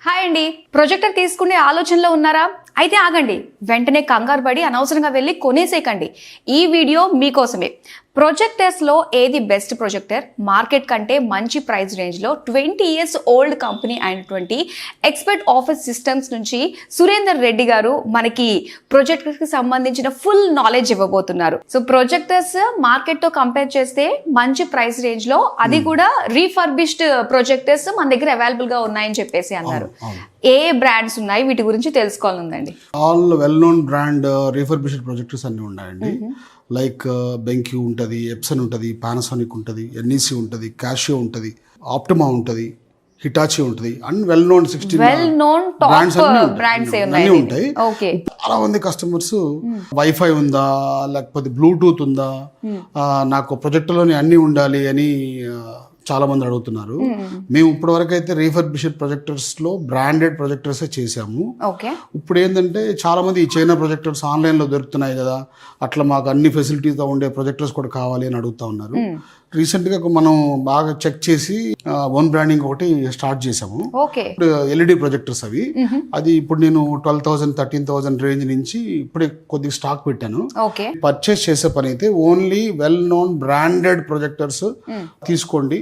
Hi అండి. Projector తీసుకునే ఆలోచనలో ఉన్నారా? అయితే ఆగండి. వెంటనే కంగారు పడి అనవసరంగా వెళ్ళి కొనేసేయకండి. ఈ వీడియో మీకోసమే. ప్రొజెక్టర్స్లో ఏది బెస్ట్ ప్రొజెక్టర్, మార్కెట్ కంటే మంచి ప్రైస్ రేంజ్లో 20 years ఓల్డ్ కంపెనీ అయినటువంటి ఎక్స్పర్ట్ ఆఫీస్ సిస్టమ్స్ నుంచి సురేందర్ రెడ్డి గారు మనకి ప్రొజెక్టర్స్కి సంబంధించిన ఫుల్ నాలెడ్జ్ ఇవ్వబోతున్నారు. సో ప్రొజెక్టర్స్ మార్కెట్తో కంపేర్ చేస్తే మంచి ప్రైస్ రేంజ్లో, అది కూడా రీఫర్బిష్డ్ ప్రొజెక్టర్స్ మన దగ్గర అవైలబుల్గా ఉన్నాయని చెప్పేసి అన్నారు. ఏ బ్రాండ్స్ ఉన్నాయి, వీటి గురించి తెలుసుకోవాలండి. All well known brand refurbished projectors అన్ని ఉన్నాయండి. లైక్ బెంక్యూ ఉంటుంది, ఎప్సన్ ఉంటుంది, పానాసోనిక్ ఉంటుంది, ఎన్ఈసి ఉంటుంది, క్యాషియో ఉంటుంది, ఆప్టిమా ఉంటుంది, హిటాచి ఉంటుంది. అండ్ వెల్ నోన్ 16 బ్రాండ్స్ అన్ని ఉంటాయి. చాలా మంది కస్టమర్స్ వైఫై ఉందా, లేకపోతే బ్లూటూత్ ఉందా, నాకు ప్రొజెక్టర్లోని అన్ని ఉండాలి అని చాలా మంది అడుగుతున్నారు. మేము ఇప్పటి వరకు అయితే రీఫర్బిష్డ్ ప్రొజెక్టర్స్ లో బ్రాండెడ్ ప్రొజెక్టర్స్ చేసాము. ఇప్పుడు ఏంటంటే చాలా మంది ఈ చైనా ప్రొజెక్టర్స్ ఆన్లైన్ లో దొరుకుతున్నాయి కదా, అట్లా మాకు అన్ని ఫెసిలిటీస్ తో ఉండే ప్రొజెక్టర్స్ కూడా కావాలి అని అడుగుతా ఉన్నారు. రీసెంట్ గా మనం బాగా చెక్ చేసి ఓన్ బ్రాండింగ్ ఒకటి స్టార్ట్ చేసాము. ఇప్పుడు ఎల్ఈడి ప్రొజెక్టర్స్ అవి. అది ఇప్పుడు నేను 12,000 13,000 రేంజ్ నుంచి ఇప్పుడే కొద్దిగా స్టాక్ పెట్టాను. పర్చేస్ చేసే పని అయితే only well known branded projectors తీసుకోండి.